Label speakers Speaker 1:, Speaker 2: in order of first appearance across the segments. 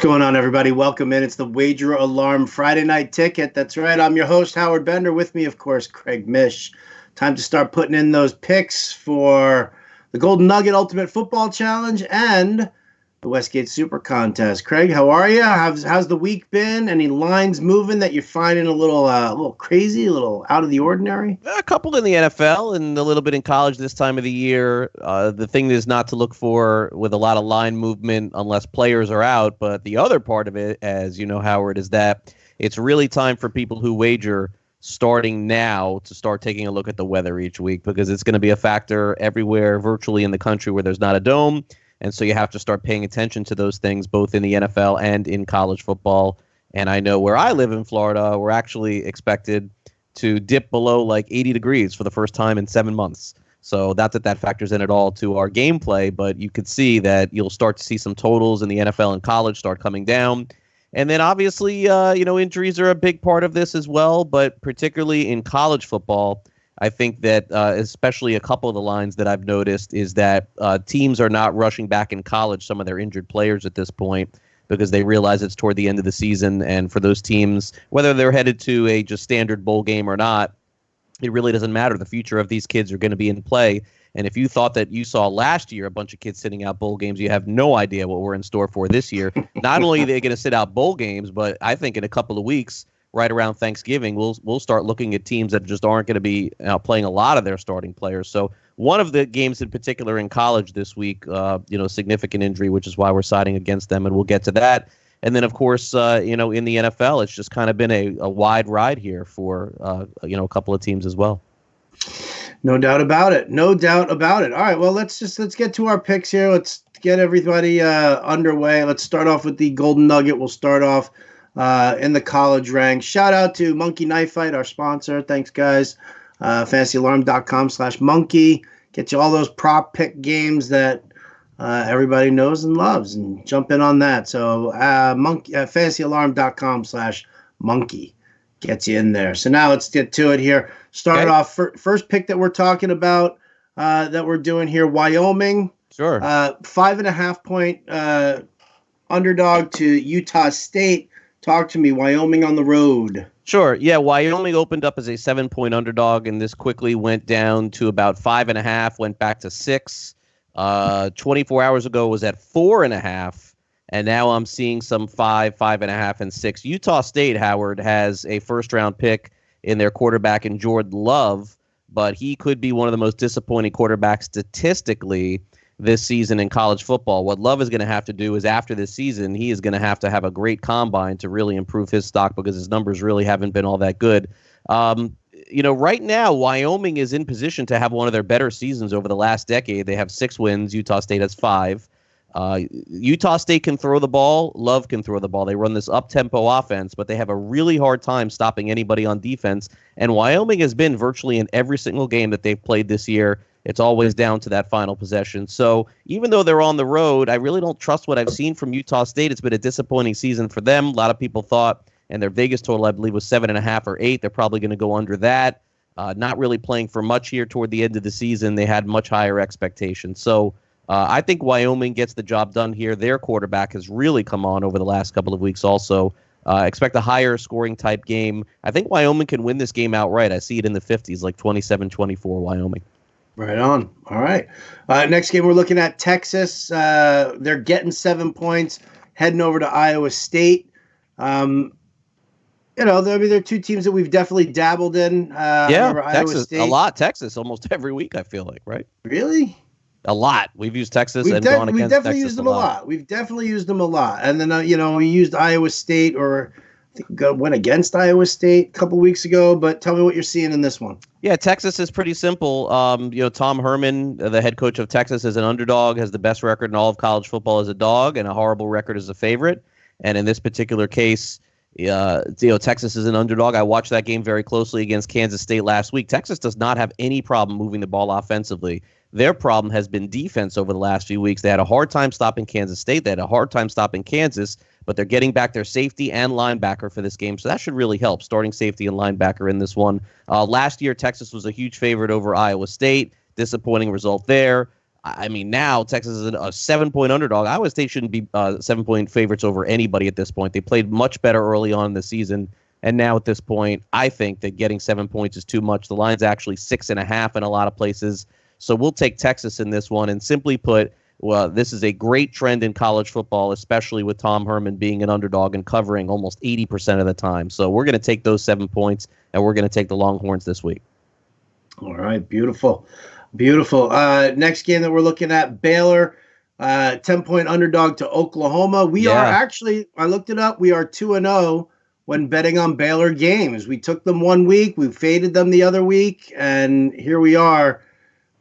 Speaker 1: going on, everybody? Welcome in. It's the Wager Alarm Friday Night Ticket. That's right. I'm your host, Howard Bender. With me, of course, Craig Mish. Time to start putting in those picks for the Golden Nugget Ultimate Football Challenge and the Westgate Super Contest. Craig, how are you? How's the week been? Any lines moving that you're finding a little crazy, a little out of the ordinary?
Speaker 2: A couple in the NFL and a little bit in college this time of the year. The thing is not to look for with a lot of line movement unless players are out. But the other part of it, as you know, Howard, is that it's really time for people who wager starting now to start taking a look at the weather each week, because it's going to be a factor everywhere virtually in the country where there's not a dome. And so you have to start paying attention to those things, both in the NFL and in college football. And I know where I live in Florida, we're actually expected to dip below like 80 degrees for the first time in 7 months. So not that factors in at all to our gameplay, but you could see that you'll start to see some totals in the NFL and college start coming down. And then obviously, injuries are a big part of this as well, but particularly in college football, I think that especially a couple of the lines that I've noticed is that teams are not rushing back in college some of their injured players at this point, because they realize it's toward the end of the season. And for those teams, whether they're headed to a just standard bowl game or not, it really doesn't matter. The future of these kids are going to be in play. And if you thought that you saw last year a bunch of kids sitting out bowl games, you have no idea what we're in store for this year. Not only are they going to sit out bowl games, but I think in a couple of weeks, right around Thanksgiving, we'll start looking at teams that just aren't going to be playing a lot of their starting players. So one of the games in particular in college this week, significant injury, which is why we're siding against them, and we'll get to that. And then, of course, in the NFL, it's just kind of been a wide ride here for, a couple of teams as well.
Speaker 1: No doubt about it. No doubt about it. All right, well, let's get to our picks here. Let's get everybody underway. Let's start off with the Golden Nugget. We'll start off in the college ranks. Shout out to Monkey Knife Fight, our sponsor. Thanks, guys. FantasyAlarm.com/monkey. Get you all those prop pick games that everybody knows and loves, and jump in on that. So FantasyAlarm.com/monkey gets you in there. So now let's get to it here. Start off, first pick that we're talking about that we're doing here, Wyoming.
Speaker 2: Sure.
Speaker 1: 5.5 point underdog to Utah State. Talk to me, Wyoming on the road.
Speaker 2: Sure. Yeah, Wyoming opened up as a 7-point underdog, and this quickly went down to about 5.5, went back to 6. 24 hours ago was at 4.5, and now I'm seeing some 5, 5.5, and 6. Utah State, Howard, has a first-round pick in their quarterback in Jordan Love, but he could be one of the most disappointing quarterbacks statistically this season in college football. What Love is going to have to do is, after this season, he is going to have a great combine to really improve his stock, because his numbers really haven't been all that good. Right now, Wyoming is in position to have one of their better seasons over the last decade. They have 6 wins. Utah State has 5. Utah State can throw the ball. Love can throw the ball. They run this up-tempo offense, but they have a really hard time stopping anybody on defense. And Wyoming has been virtually in every single game that they've played this year. It's always down to that final possession. So even though they're on the road, I really don't trust what I've seen from Utah State. It's been a disappointing season for them. A lot of people thought, and their Vegas total, I believe, was 7.5 or 8. They're probably going to go under that. Not really playing for much here toward the end of the season. They had much higher expectations. So I think Wyoming gets the job done here. Their quarterback has really come on over the last couple of weeks also. Expect a higher scoring type game. I think Wyoming can win this game outright. I see it in the 50s, like 27-24 Wyoming.
Speaker 1: Right on. All right. Next game, we're looking at Texas. They're getting 7 points, heading over to Iowa State. They're 2 teams that we've definitely dabbled in.
Speaker 2: Texas, a lot. Texas, almost every week, I feel like, right?
Speaker 1: Really?
Speaker 2: A lot. We've used Texas and gone against Texas.
Speaker 1: We've definitely used them a lot. We've definitely used them a lot. And then, we used Iowa State, or I think went against Iowa State a couple weeks ago. But tell me what you're seeing in this one.
Speaker 2: Yeah, Texas is pretty simple. Tom Herman, the head coach of Texas, is an underdog, has the best record in all of college football as a dog, and a horrible record as a favorite. And in this particular case, Texas is an underdog. I watched that game very closely against Kansas State last week. Texas does not have any problem moving the ball offensively. Their problem has been defense over the last few weeks. They had a hard time stopping Kansas State. They had a hard time stopping Kansas, but they're getting back their safety and linebacker for this game, so that should really help, starting safety and linebacker in this one. Last year, Texas was a huge favorite over Iowa State. Disappointing result there. I mean, now Texas is a 7-point underdog. Iowa State shouldn't be 7-point favorites over anybody at this point. They played much better early on in the season. And now at this point, I think that getting 7 points is too much. The line's actually 6.5 in a lot of places. So we'll take Texas in this one. And simply put, well, this is a great trend in college football, especially with Tom Herman being an underdog and covering almost 80% of the time. So we're going to take those 7 points, and we're going to take the Longhorns this week.
Speaker 1: All right, beautiful. Beautiful. Next game that we're looking at, Baylor, 10-point underdog to Oklahoma. We are actually, I looked it up, we are 2-0 when betting on Baylor games. We took them 1 week, we faded them the other week, and here we are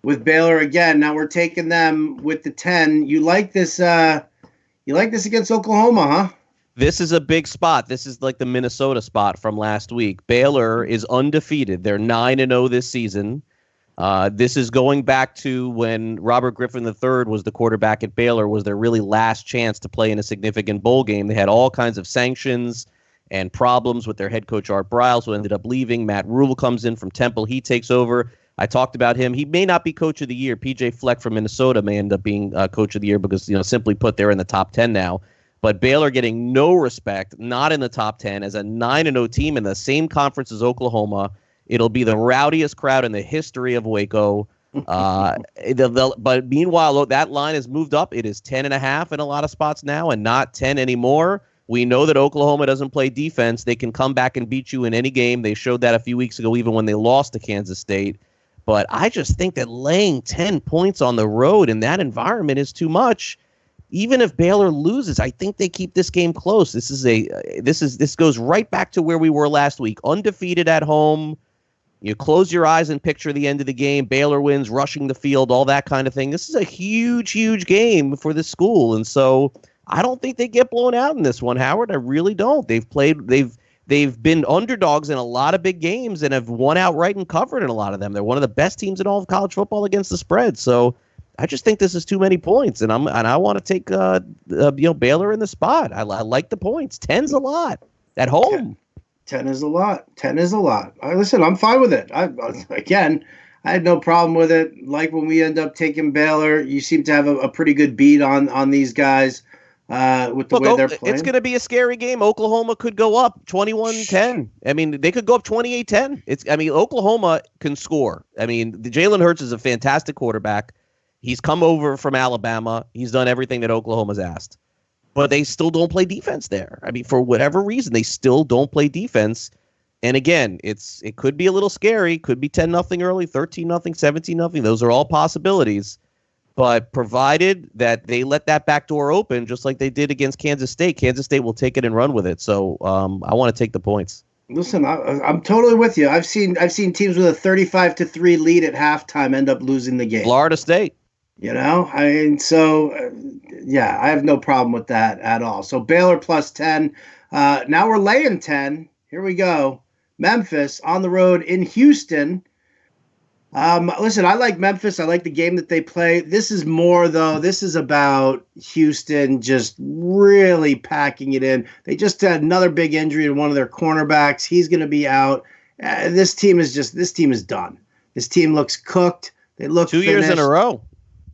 Speaker 1: with Baylor again. Now we're taking them with the 10. You like this against Oklahoma, huh?
Speaker 2: This is a big spot. This is like the Minnesota spot from last week. Baylor is undefeated. They're 9-0 this season. This is going back to when Robert Griffin III was the quarterback at Baylor, was their really last chance to play in a significant bowl game. They had all kinds of sanctions and problems with their head coach, Art Briles, who ended up leaving. Matt Rule comes in from Temple. He takes over. I talked about him. He may not be coach of the year. P.J. Fleck from Minnesota may end up being coach of the year because, simply put, they're in the top 10 now. But Baylor getting no respect, not in the top 10, as a 9-0 team in the same conference as Oklahoma. It'll be the rowdiest crowd in the history of Waco. But meanwhile, that line has moved up. It is 10.5 in a lot of spots now and not 10 anymore. We know that Oklahoma doesn't play defense. They can come back and beat you in any game. They showed that a few weeks ago, even when they lost to Kansas State. But I just think that laying 10 points on the road in that environment is too much. Even if Baylor loses, I think they keep this game close. This goes right back to where we were last week. Undefeated at home. You close your eyes and picture the end of the game. Baylor wins, rushing the field, all that kind of thing. This is a huge, huge game for the school. And so I don't think they get blown out in this one, Howard. I really don't. They've been underdogs in a lot of big games and have won outright and covered in a lot of them. They're one of the best teams in all of college football against the spread. So I just think this is too many points, and I want to take Baylor in the spot. I like the points. 10's a lot at home.
Speaker 1: 10 is a lot. 10 is a lot. Listen, I'm fine with it. I had no problem with it. Like when we end up taking Baylor, you seem to have a pretty good beat on these guys with the way they're playing. It's
Speaker 2: going to be a scary game. Oklahoma could go up 21-10. I mean, they could go up 28-10. Oklahoma can score. Jalen Hurts is a fantastic quarterback. He's come over from Alabama. He's done everything that Oklahoma's asked. But they still don't play defense there. For whatever reason, they still don't play defense. And again, it could be a little scary. Could be 10-0 early, 13-0, 17-0. Those are all possibilities. But provided that they let that back door open, just like they did against Kansas State will take it and run with it. So I want to take the points.
Speaker 1: Listen, I'm totally with you. I've seen teams with a 35-3 lead at halftime end up losing the game.
Speaker 2: Florida State.
Speaker 1: I have no problem with that at all. So Baylor plus 10. Now we're laying 10. Here we go. Memphis on the road in Houston. Listen, I like Memphis. I like the game that they play. This is more, though. This is about Houston just really packing it in. They just had another big injury to one of their cornerbacks. He's going to be out. This team is done. This team looks cooked. They look
Speaker 2: 2 years in a row.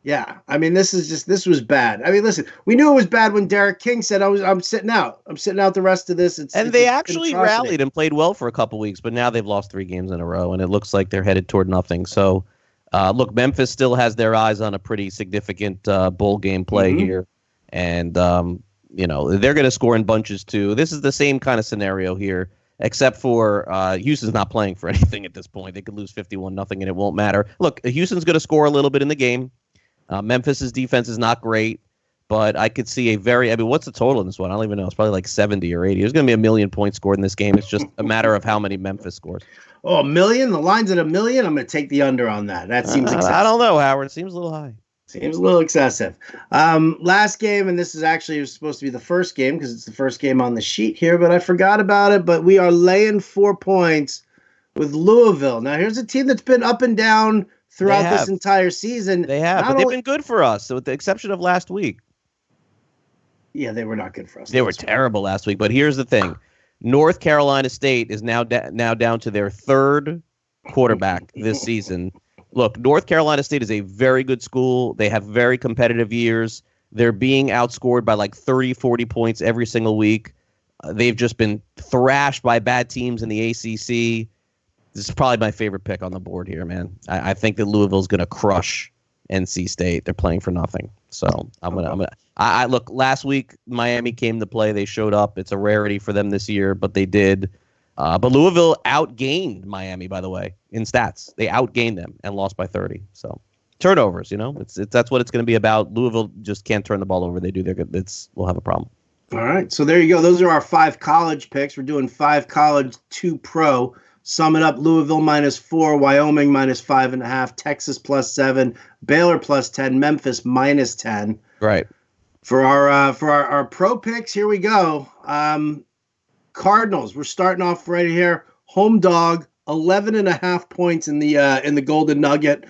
Speaker 1: Yeah, this was bad. Listen, we knew it was bad when Derek King said I'm sitting out. I'm sitting out the rest of this.
Speaker 2: They actually rallied and played well for a couple weeks, but now they've lost 3 games in a row, and it looks like they're headed toward nothing. So, look, Memphis still has their eyes on a pretty significant bowl game play here, and they're going to score in bunches too. This is the same kind of scenario here, except for Houston's not playing for anything at this point. They could lose 51-0, and it won't matter. Look, Houston's going to score a little bit in the game. Memphis's defense is not great, but I could see what's the total in this one? I don't even know. It's probably like 70 or 80. There's going to be 1 million points scored in this game. It's just a matter of how many Memphis scores.
Speaker 1: Oh, 1 million? The line's at 1 million? I'm going to take the under on that. That seems excessive.
Speaker 2: I don't know, Howard. It seems a little high.
Speaker 1: Seems a little excessive. Last game, and this is actually supposed to be the first game because it's the first game on the sheet here, but I forgot about it. But we are laying 4 points with Louisville. Now, here's a team that's been up and down throughout this entire season.
Speaker 2: They have, but they've been good for us, so with the exception of last week.
Speaker 1: Yeah, they were not good for us.
Speaker 2: They were terrible last week, but here's the thing. North Carolina State is now down to their 3rd quarterback this season. Look, North Carolina State is a very good school. They have very competitive years. They're being outscored by like 30, 40 points every single week. They've just been thrashed by bad teams in the ACC. This is probably my favorite pick on the board here, man. I think that Louisville's going to crush NC State. They're playing for nothing. So I'm gonna. I look. Last week, Miami came to play. They showed up. It's a rarity for them this year, but they did. But Louisville outgained Miami, by the way, in stats. They outgained them and lost by 30. So turnovers, it's that's what it's going to be about. Louisville just can't turn the ball over. They do. We'll have a problem.
Speaker 1: All right. So there you go. Those are our 5 college picks. We're doing 5 college, 2 pro. Sum it up: Louisville -4, Wyoming -5.5, Texas +7, Baylor +10, Memphis -10.
Speaker 2: Right.
Speaker 1: For our pro picks, here we go. Cardinals. We're starting off right here. Home dog, 11.5 points in the Golden Nugget.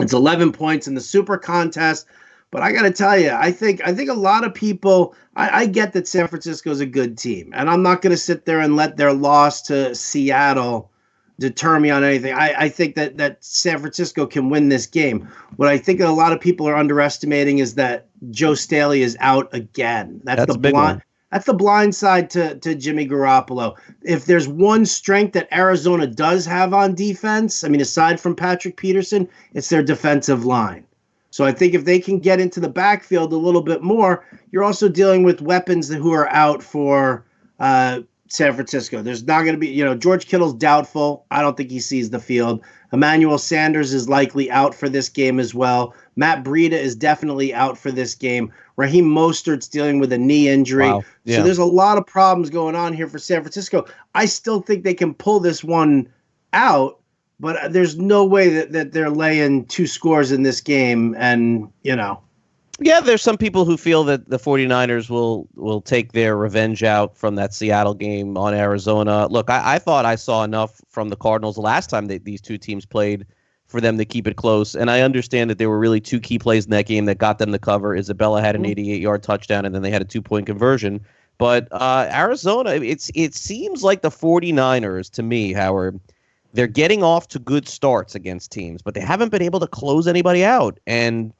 Speaker 1: It's 11 points in the Super Contest. But I got to tell you, I think a lot of people. I get that San Francisco is a good team, and I'm not going to sit there and let their loss to Seattle deter me on anything. I think that San Francisco can win this game. What I think that a lot of people are underestimating is that Joe Staley is out again. That's the
Speaker 2: big one.
Speaker 1: That's the blind side to Jimmy Garoppolo. If there's one strength that Arizona does have on defense, I mean, aside from Patrick Peterson, it's their defensive line. So I think if they can get into the backfield a little bit more, you're also dealing with weapons who are out for San Francisco. There's not going to be, George Kittle's doubtful. I don't think he sees the field. Emmanuel Sanders is likely out for this game as well. Matt Breida is definitely out for this game. Raheem Mostert's dealing with a knee injury.
Speaker 2: Wow. Yeah.
Speaker 1: So there's a lot of problems going on here for San Francisco. I still think they can pull this one out, but there's no way that they're laying 2 scores in this game. And,
Speaker 2: Yeah, there's some people who feel that the 49ers will take their revenge out from that Seattle game on Arizona. Look, I thought I saw enough from the Cardinals the last time that these two teams played for them to keep it close. And I understand that there were really 2 key plays in that game that got them the cover. Isabella had an 88-yard touchdown, and then they had a 2-point conversion. But Arizona, it seems like the 49ers, to me, Howard, they're getting off to good starts against teams, but they haven't been able to close anybody out. And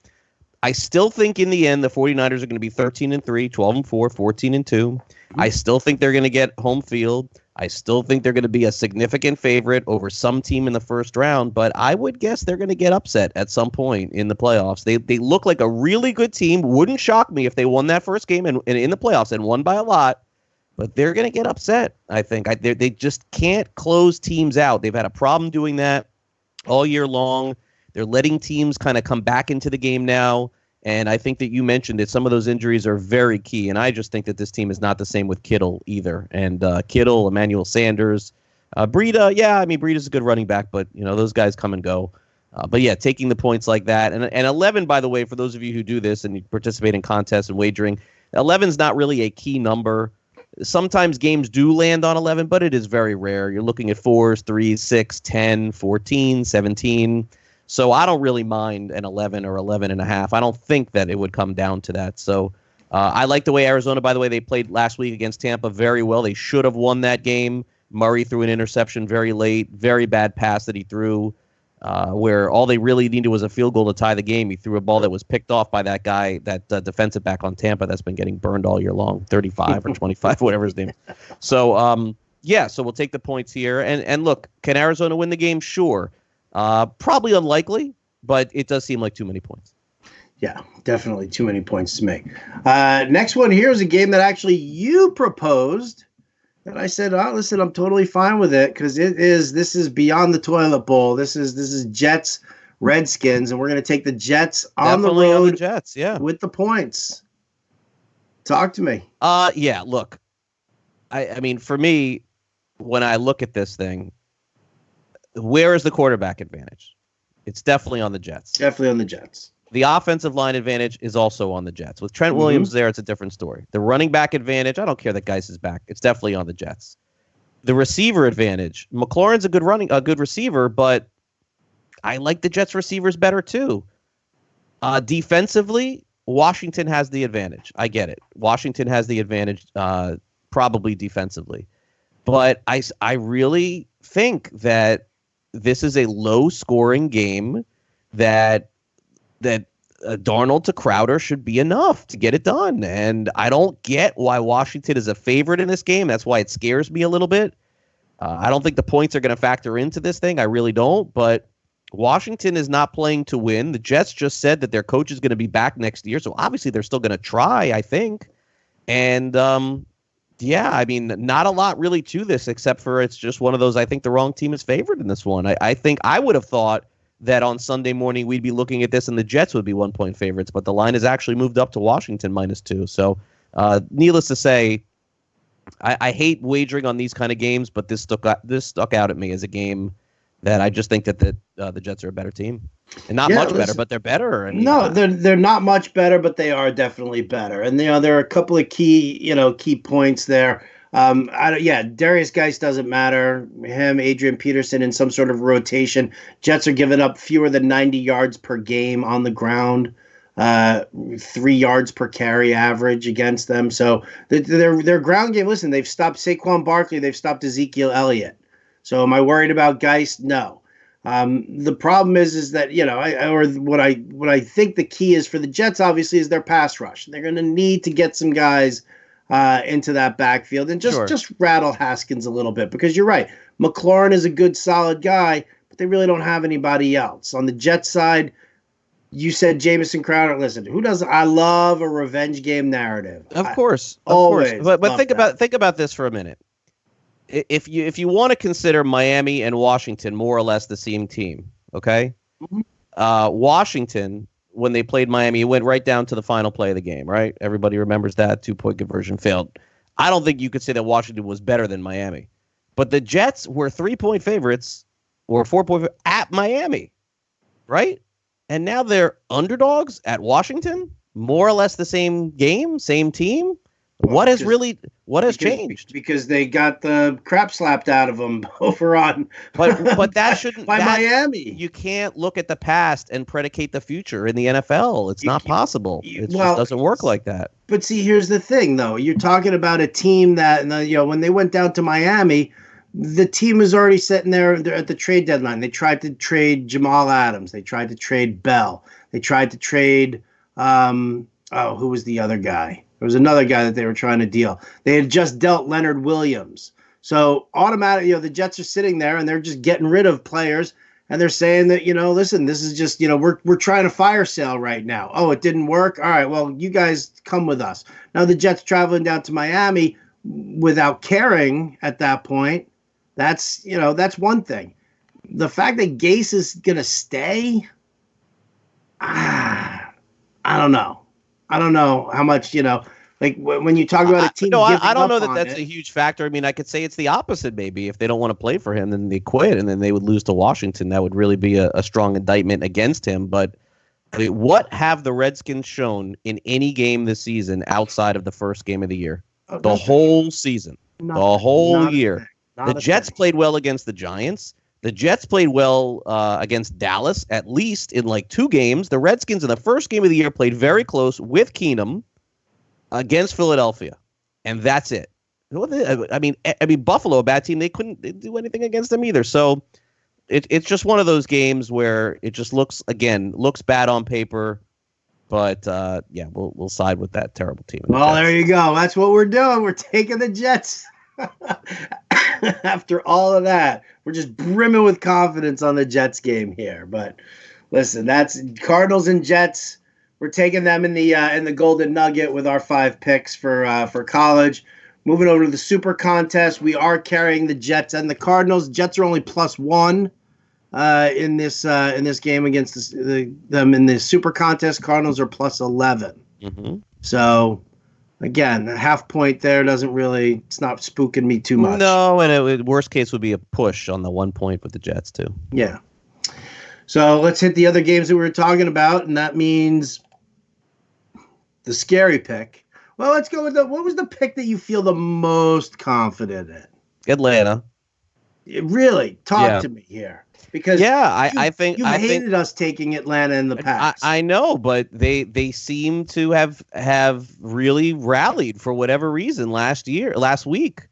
Speaker 2: I still think in the end, the 49ers are going to be 13-3, 12-4, 14-2. I still think they're going to get home field. I still think they're going to be a significant favorite over some team in the first round, but I would guess they're going to get upset at some point in the playoffs. They look like a really good team. Wouldn't shock me if they won that first game and in the playoffs and won by a lot, but they're going to get upset, I think. They just can't close teams out. They've had a problem doing that all year long. They're letting teams kind of come back into the game now. And I think that you mentioned that some of those injuries are very key. And I just think that this team is not the same with Kittle either. And Kittle, Emmanuel Sanders, Breida, Breida's a good running back, but, those guys come and go. But, yeah, taking the points like that. And 11, by the way, for those of you who do this and you participate in contests and wagering, 11's not really a key number. Sometimes games do land on 11, but it is very rare. You're looking at 4s, 3s, 6, 10, 14, 17. So I don't really mind an 11 or 11.5. I don't think that it would come down to that. So I like the way Arizona, by the way, they played last week against Tampa very well. They should have won that game. Murray threw an interception very late, very bad pass that he threw, where all they really needed was a field goal to tie the game. He threw a ball that was picked off by that guy, that defensive back on Tampa that's been getting burned all year long, 35 or 25, whatever his name is. So, so we'll take the points here. And look, can Arizona win the game? Sure. Probably unlikely, but it does seem like too many points.
Speaker 1: Yeah, definitely too many points to make. Next one here is a game that actually you proposed, and I said, listen, I'm totally fine with it because this is beyond the toilet bowl. This is Jets Redskins, and we're going to take the Jets on the road.
Speaker 2: On the Jets, yeah,
Speaker 1: with the points. Talk to me.
Speaker 2: Yeah. Look, I mean, for me, when I look at this thing, where is the quarterback advantage? It's definitely on the Jets.
Speaker 1: Definitely on the Jets.
Speaker 2: The offensive line advantage is also on the Jets. With Trent Williams there, it's a different story. The running back advantage, I don't care that Geis is back. It's definitely on the Jets. The receiver advantage, McLaurin's a good receiver, but I like the Jets receivers better too. Defensively, Washington has the advantage. I get it. Washington has the advantage, probably defensively. But I really think that this is a low-scoring game that Darnold to Crowder should be enough to get it done. And I don't get why Washington is a favorite in this game. That's why it scares me a little bit. I don't think the points are going to factor into this thing. I really don't. But Washington is not playing to win. The Jets just said that their coach is going to be back next year. So obviously they're still going to try, I think. And yeah, I mean, not a lot really to this, except for it's just one of those, I think the wrong team is favored in this one. I think I would have thought that on Sunday morning we'd be looking at this and the Jets would be 1-point favorites, but the line has actually moved up to Washington -2. So needless to say, I hate wagering on these kind of games, but this stuck out at me as a game that I just think that the Jets are a better team. And not much better, but they're better. I mean,
Speaker 1: no, they're not much better, but they are definitely better. And there are a couple of key points there. Darius Geist doesn't matter. Him, Adrian Peterson in some sort of rotation. Jets are giving up fewer than 90 yards per game on the ground. 3 yards per carry average against them. So their ground game. Listen, they've stopped Saquon Barkley. They've stopped Ezekiel Elliott. So am I worried about Geist? No. The problem is that, what I think the key is for the Jets, obviously, is their pass rush. They're going to need to get some guys into that backfield and just rattle Haskins a little bit, because you're right. McLaurin is a good, solid guy, but they really don't have anybody else. On the Jets side, you said Jamison Crowder. Listen, who doesn't? I love a revenge game narrative.
Speaker 2: Of course.
Speaker 1: Always.
Speaker 2: But think about this for a minute. If you want to consider Miami and Washington more or less the same team, okay? Mm-hmm. Washington, when they played Miami, it went right down to the final play of the game, right? Everybody remembers that 2-point conversion failed. I don't think you could say that Washington was better than Miami, but the Jets were 3-point favorites or 4-point at Miami, right? And now they're underdogs at Washington, more or less the same game, same team. What has changed? Because
Speaker 1: they got the crap slapped out of them over on.
Speaker 2: But that shouldn't
Speaker 1: by
Speaker 2: Miami. You can't look at the past and predicate the future in the NFL. It's not possible. It just doesn't work like that.
Speaker 1: But see, here's the thing, though. You're talking about a team that, when they went down to Miami, the team was already sitting there at the trade deadline. They tried to trade Jamal Adams. They tried to trade Bell. They tried to trade. Who was the other guy? There was another guy that they were trying to deal. They had just dealt Leonard Williams. So automatically, the Jets are sitting there and they're just getting rid of players. And they're saying that, listen, this is just, we're trying to fire sale right now. Oh, it didn't work. All right, well, you guys come with us. Now the Jets traveling down to Miami without caring at that point. That's one thing. The fact that Gase is going to stay, I don't know. I don't know how much, like when you talk about a team.
Speaker 2: No, I don't know that that's a huge factor. I mean, I could say it's the opposite, maybe. If they don't want to play for him, then they quit and then they would lose to Washington. That would really be a strong indictment against him. But what have the Redskins shown in any game this season outside of the first game of the year? The whole season. The whole year. The Jets played well against the Giants. The Jets played well against Dallas, at least in like 2 games. The Redskins in the first game of the year played very close with Keenum against Philadelphia, and that's it. I mean, Buffalo, a bad team, they couldn't do anything against them either. So it's just one of those games where it just looks bad on paper. But we'll side with that terrible team.
Speaker 1: Well, there you go. That's what we're doing. We're taking the Jets. After all of that, we're just brimming with confidence on the Jets game here. But listen, that's Cardinals and Jets. We're taking them in the Golden Nugget with our 5 picks for college. Moving over to the Super Contest, we are carrying the Jets and the Cardinals. Jets are only +1 in this game against them in the Super Contest. Cardinals are +11.
Speaker 2: Mm-hmm.
Speaker 1: So. Again, a half point there it's not spooking me too much.
Speaker 2: No, and worst case would be a push on the 1 point with the Jets too.
Speaker 1: Yeah. So let's hit the other games that we were talking about, and that means the scary pick. Well, let's go with what was the pick that you feel the most confident in?
Speaker 2: Atlanta.
Speaker 1: Really? Talk to me here. Because
Speaker 2: I think
Speaker 1: you hated us taking Atlanta in the past.
Speaker 2: I know, but they seem to have really rallied for whatever reason last week.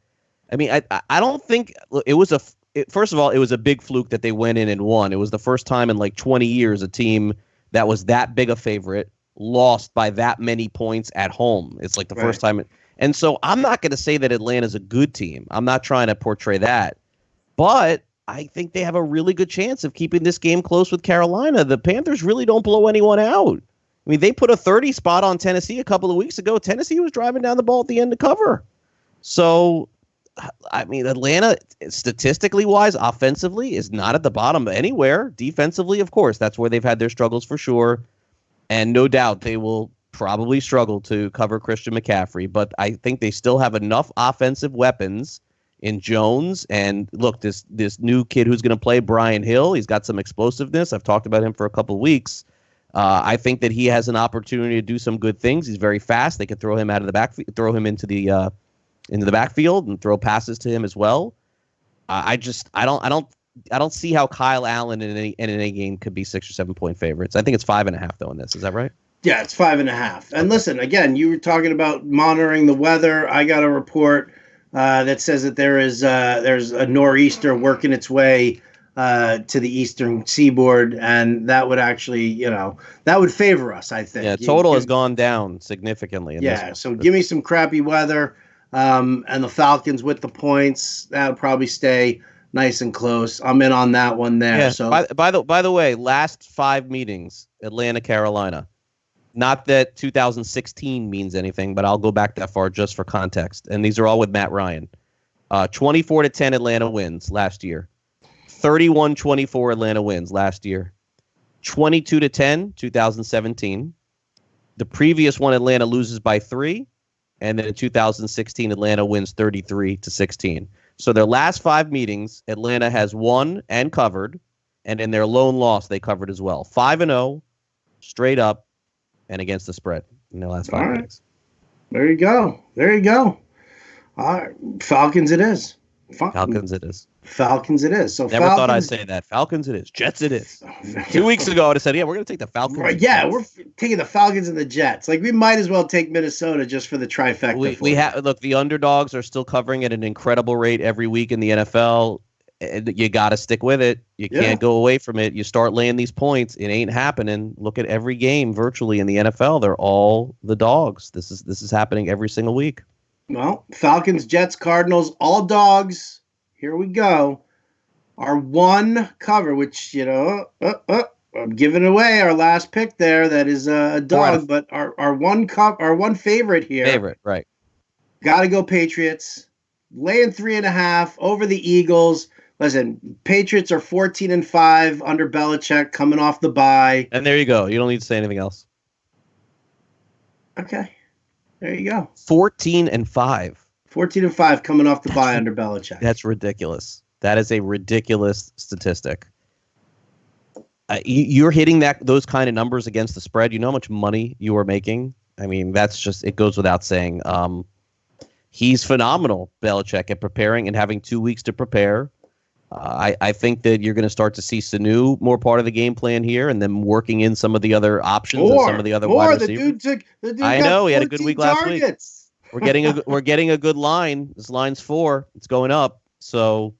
Speaker 2: I mean, I don't think it first of all, it was a big fluke that they went in and won. It was the first time in like 20 years a team that was that big a favorite lost by that many points at home. It's like the first time. And so I'm not going to say that Atlanta's a good team. I'm not trying to portray that. But I think they have a really good chance of keeping this game close with Carolina. The Panthers really don't blow anyone out. I mean, they put a 30 spot on Tennessee a couple of weeks ago. Tennessee was driving down the ball at the end to cover. So, I mean, Atlanta, statistically wise, offensively, is not at the bottom anywhere. Defensively, of course, that's where they've had their struggles for sure. And no doubt they will probably struggle to cover Christian McCaffrey. But I think they still have enough offensive weapons in Jones. And look, this new kid who's going to play, Brian Hill, he's got some explosiveness. I've talked about him for a couple of weeks. I think that he has an opportunity to do some good things. He's very fast. They could throw him out of the backfield, throw him into the backfield, and throw passes to him as well. I don't see how Kyle Allen in any game could be 6 or 7 point favorites. I think it's 5.5 though in this. Is that right?
Speaker 1: Yeah, it's 5.5. And listen, again, you were talking about monitoring the weather. I got a report that says that there's a nor'easter working its way to the eastern seaboard, and that would actually, that would favor us, I think.
Speaker 2: Yeah, total has gone down significantly.
Speaker 1: So give me some crappy weather, and the Falcons with the points. That would probably stay nice and close. I'm in on that one there.
Speaker 2: Yeah,
Speaker 1: so
Speaker 2: by the way, last 5 meetings, Atlanta, Carolina. Not that 2016 means anything, but I'll go back that far just for context. And these are all with Matt Ryan. 24-10 Atlanta wins last year. 31-24 Atlanta wins last year. 22-10 2017. The previous one, Atlanta loses by 3. And then in 2016, Atlanta wins 33-16. So their last 5 meetings, Atlanta has won and covered. And in their lone loss, they covered as well. 5-0, straight up, and against the spread in their last 5 meetings.
Speaker 1: There you go. All right. Falcons it is.
Speaker 2: Falcons it is.
Speaker 1: Falcons it is. So
Speaker 2: never thought I'd say that. Falcons it is. Jets it is. 2 weeks ago, I would have said, yeah, we're going to take the Falcons.
Speaker 1: Right, yeah, we're taking the Falcons and the Jets. Like, we might as well take Minnesota just for the trifecta.
Speaker 2: We have look, the underdogs are still covering at an incredible rate every week in the NFL. You got to stick with it. You can't go away from it. You start laying these points, it ain't happening. Look at every game virtually in the NFL. They're all the dogs. This is happening every single week.
Speaker 1: Well, Falcons, Jets, Cardinals, all dogs. Here we go. Our one cover, which, I'm giving away our last pick there. That is a dog, but our one favorite here.
Speaker 2: Favorite, right.
Speaker 1: Got to go Patriots. Laying 3.5 over the Eagles. Listen, Patriots are 14-5 under Belichick, coming off the bye.
Speaker 2: And there you go. You don't need to say anything else.
Speaker 1: Okay. There you go.
Speaker 2: 14-5.
Speaker 1: 14-5 coming off the bye under Belichick.
Speaker 2: That's ridiculous. That is a ridiculous statistic. You're hitting those kind of numbers against the spread. You know how much money you are making? I mean, it goes without saying. He's phenomenal, Belichick, at preparing and having 2 weeks to prepare. I think that you're going to start to see Sanu more part of the game plan here, and then working in some of the other options and some of the other wide receivers.
Speaker 1: The dude
Speaker 2: I know he had a good week
Speaker 1: targets.
Speaker 2: Last week. We're getting a good line. This line's 4. It's going up. So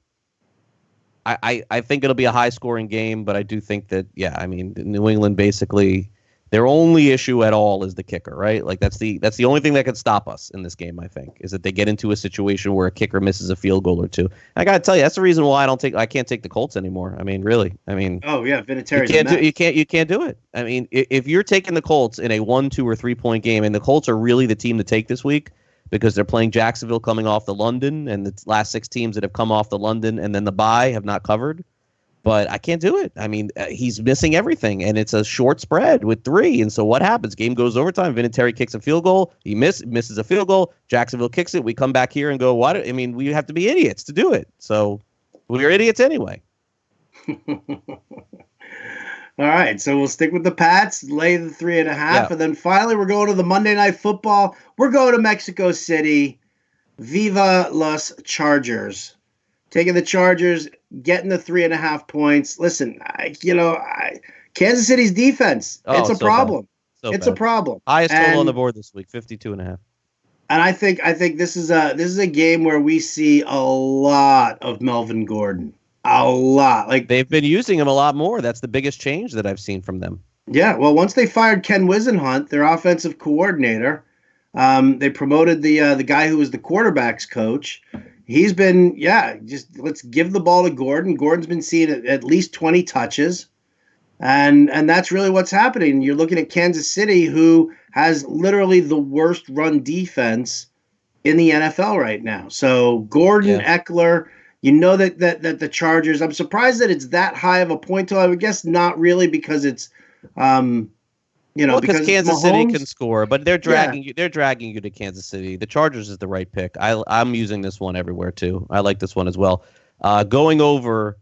Speaker 2: I think it'll be a high scoring game, but I do think that New England basically. Their only issue at all is the kicker, right? Like that's the only thing that could stop us in this game. I think is that they get into a situation where a kicker misses a field goal or two. I gotta tell you, that's the reason why I can't take the Colts anymore. I mean, really. I mean,
Speaker 1: oh yeah, Vinatieri.
Speaker 2: You can't do it. I mean, if you're taking the Colts in a 1, 2, or 3 point game, and the Colts are really the team to take this week because they're playing Jacksonville coming off the London, and the last 6 teams that have come off the London and then the bye have not covered. But I can't do it. I mean, he's missing everything, and it's a short spread with 3. And so what happens? Game goes overtime. Vinatieri kicks a field goal. He misses a field goal. Jacksonville kicks it. We come back here and go, what? I mean, we have to be idiots to do it. So we're idiots anyway.
Speaker 1: All right, so we'll stick with the Pats, lay the 3.5, and then finally we're going to the Monday Night Football. We're going to Mexico City. Viva los Chargers. Taking the Chargers, getting the 3.5 points. Listen, Kansas City's defense, it's a problem. It's a problem.
Speaker 2: Highest total on the board this week, 52.5.
Speaker 1: And I think this is a game where we see a lot of Melvin Gordon. A lot. Like
Speaker 2: they've been using him a lot more. That's the biggest change that I've seen from them.
Speaker 1: Yeah, well, once they fired Ken Wisenhunt, their offensive coordinator, they promoted the guy who was the quarterbacks coach. He's been, just let's give the ball to Gordon. Gordon's been seeing at least 20 touches, and that's really what's happening. You're looking at Kansas City, who has literally the worst run defense in the NFL right now. So Gordon, Eckler, you know that the Chargers. I'm surprised that it's that high of a point total. I would guess not really because it's.
Speaker 2: Because Kansas City can score, but they're dragging you. They're dragging you to Kansas City. The Chargers is the right pick. I'm using this one everywhere too. I like this one as well. Going over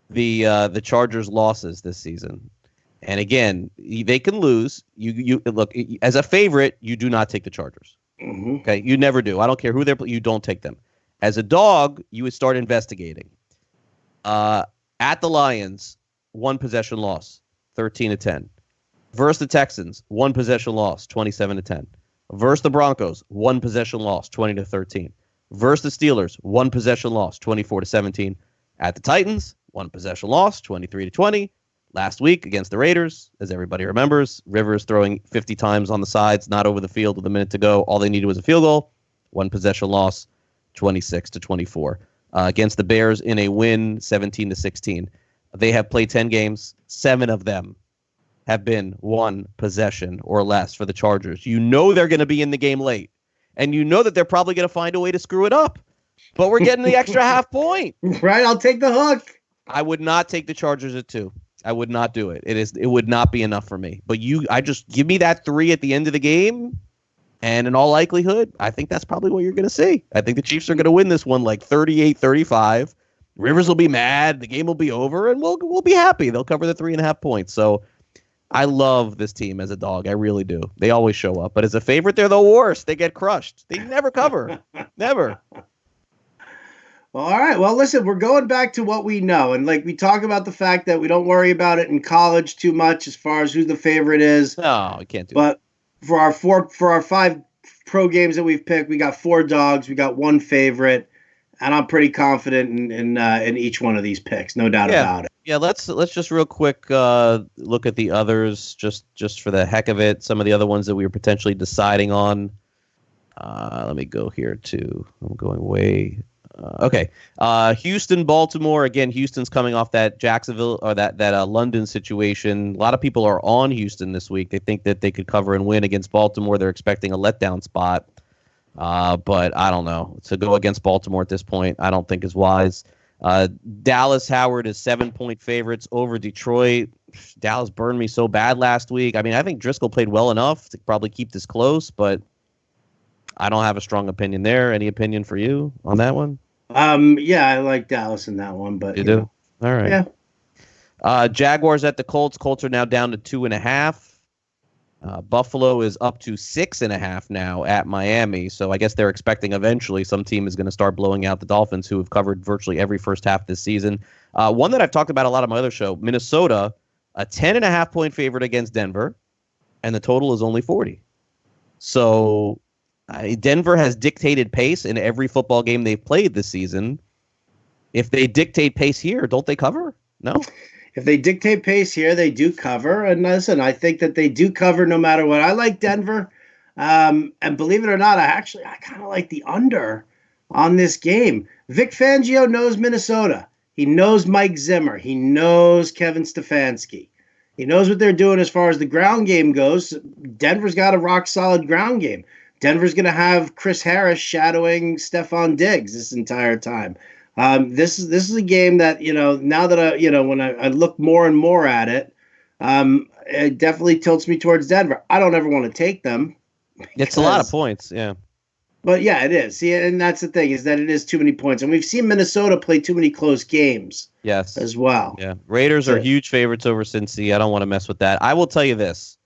Speaker 2: the Chargers' losses this season, and again, they can lose. You look as a favorite. You do not take the Chargers.
Speaker 1: Mm-hmm.
Speaker 2: Okay, you never do. I don't care who they're. You don't take them. As a dog, you would start investigating. At the Lions, 1 possession loss, 13-10. Versus the Texans, 1 possession loss, 27-10. Versus the Broncos, 1 possession loss, 20-13. Versus the Steelers, 1 possession loss, 24-17. At the Titans, 1 possession loss, 23-20. Last week against the Raiders, as everybody remembers, Rivers throwing 50 times on the sides, not over the field with a minute to go. All they needed was a field goal. 1 possession loss, 26-24. Against the Bears in a win, 17-16. They have played 10 games. 7 of them have been 1 possession or less for the Chargers. You know they're going to be in the game late, and you know that they're probably going to find a way to screw it up. But we're getting the extra half point.
Speaker 1: Right, I'll take the hook.
Speaker 2: I would not take the Chargers at 2. I would not do it. It would not be enough for me. But I just give me that 3 at the end of the game, and in all likelihood, I think that's probably what you're going to see. I think the Chiefs are going to win this one like 38-35. Rivers will be mad. The game will be over, and we'll be happy. They'll cover the 3.5 points. So I love this team as a dog. I really do. They always show up. But as a favorite, they're the worst. They get crushed. They never cover. Never.
Speaker 1: Well, all right. Well, listen, we're going back to what we know. And like we talk about the fact that we don't worry about it in college too much as far as who the favorite is.
Speaker 2: No, we can't do
Speaker 1: that. But for our 5 pro games that we've picked, we got 4 dogs. We got 1 favorite. And I'm pretty confident in each one of these picks, no doubt about it.
Speaker 2: Yeah, let's just real quick look at the others, just for the heck of it. Some of the other ones that we were potentially deciding on. Let me go here too. I'm going way. Okay, Houston, Baltimore. Again, Houston's coming off that Jacksonville or that London situation. A lot of people are on Houston this week. They think that they could cover and win against Baltimore. They're expecting a letdown spot. But I don't know. To go against Baltimore at this point, I don't think is wise. Dallas Howard is 7-point favorites over Detroit. Dallas burned me so bad last week. I mean, I think Driscoll played well enough to probably keep this close, but I don't have a strong opinion there. Any opinion for you on that one?
Speaker 1: Yeah, I like Dallas in that one, but
Speaker 2: you do? All right.
Speaker 1: Yeah.
Speaker 2: Jaguars at the Colts. Colts are now down to 2.5. Buffalo is up to 6.5 now at Miami. So I guess they're expecting eventually some team is going to start blowing out the Dolphins, who have covered virtually every first half this season. One that I've talked about a lot on my other show, Minnesota, a 10.5-point favorite against Denver, and the total is only 40. So Denver has dictated pace in every football game they've played this season. If they dictate pace here, don't they cover? No?
Speaker 1: If they dictate pace here, they do cover. And listen, I think that they do cover no matter what. I like Denver. And believe it or not, I kind of like the under on this game. Vic Fangio knows Minnesota. He knows Mike Zimmer. He knows Kevin Stefanski. He knows what they're doing as far as the ground game goes. Denver's got a rock-solid ground game. Denver's going to have Chris Harris shadowing Stephon Diggs this entire time. This is a game that, now that when I look more and more at it, it definitely tilts me towards Denver. I don't ever want to take them.
Speaker 2: It's a lot of points, yeah.
Speaker 1: But yeah, it is. See, and that's the thing, is that it is too many points. And we've seen Minnesota play too many close games.
Speaker 2: Yes.
Speaker 1: As well.
Speaker 2: Yeah. Raiders are huge favorites over Cincy. I don't want to mess with that. I will tell you this.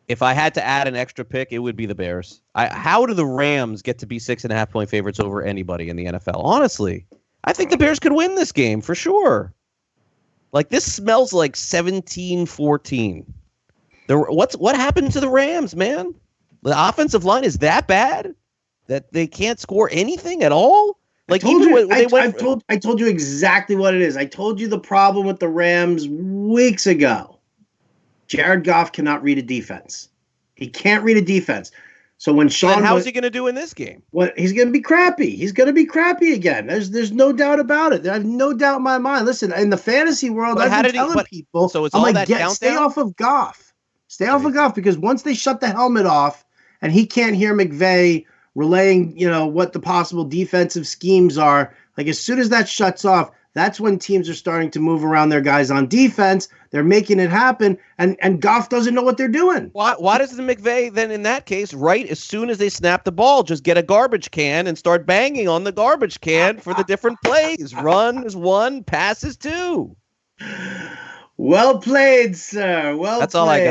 Speaker 2: If I had to add an extra pick, it would be the Bears. How do the Rams get to be 6.5-point favorites over anybody in the NFL? Honestly, I think the Bears could win this game for sure. Like, this smells like 17-14. What happened to the Rams, man? The offensive line is that bad that they can't score anything at all? Like
Speaker 1: I told you exactly what it is. I told you the problem with the Rams weeks ago. Jared Goff cannot read a defense. He can't read a defense. So when Sean,
Speaker 2: how's he going to do in this game?
Speaker 1: He's going to be crappy. He's going to be crappy again. There's no doubt about it. I have no doubt in my mind. Listen, in the fantasy world, I've been telling people,
Speaker 2: so it's all that
Speaker 1: stay off of Goff. Stay off of Goff, because once they shut the helmet off and he can't hear McVay relaying, what the possible defensive schemes are, like as soon as that shuts off, that's when teams are starting to move around their guys on defense. They're making it happen, and Goff doesn't know what they're doing.
Speaker 2: Why doesn't McVay then, in that case, right as soon as they snap the ball, just get a garbage can and start banging on the garbage can for the different plays? Run is one, pass is two.
Speaker 1: Well played, sir.
Speaker 2: That's all I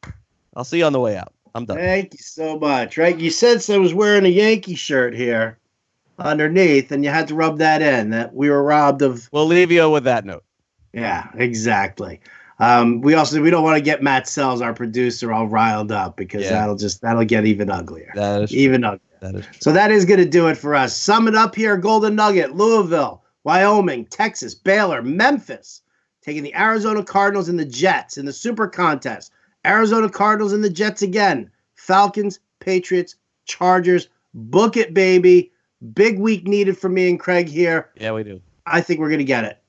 Speaker 2: got. I'll see you on the way out. I'm done.
Speaker 1: Thank you so much. Right? You said I was wearing a Yankee shirt here underneath, and you had to rub that in, that we were robbed of.
Speaker 2: We'll leave you with that note.
Speaker 1: Yeah, exactly. We don't want to get Matt Sells, our producer, all riled up, because that'll get even uglier.
Speaker 2: That is
Speaker 1: even uglier.
Speaker 2: That is true.
Speaker 1: So that is going to do it for us. Sum it up here: Golden Nugget, Louisville, Wyoming, Texas, Baylor, Memphis, taking the Arizona Cardinals and the Jets in the Super Contest. Arizona Cardinals and the Jets again. Falcons, Patriots, Chargers. Book it, baby. Big week needed for me and Craig here.
Speaker 2: Yeah, we do.
Speaker 1: I think we're going to get it.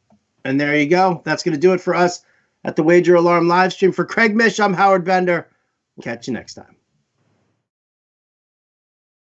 Speaker 1: And there you go. That's going to do it for us at the Wager Alarm live stream. For Craig Mish, I'm Howard Bender. We'll catch you next time.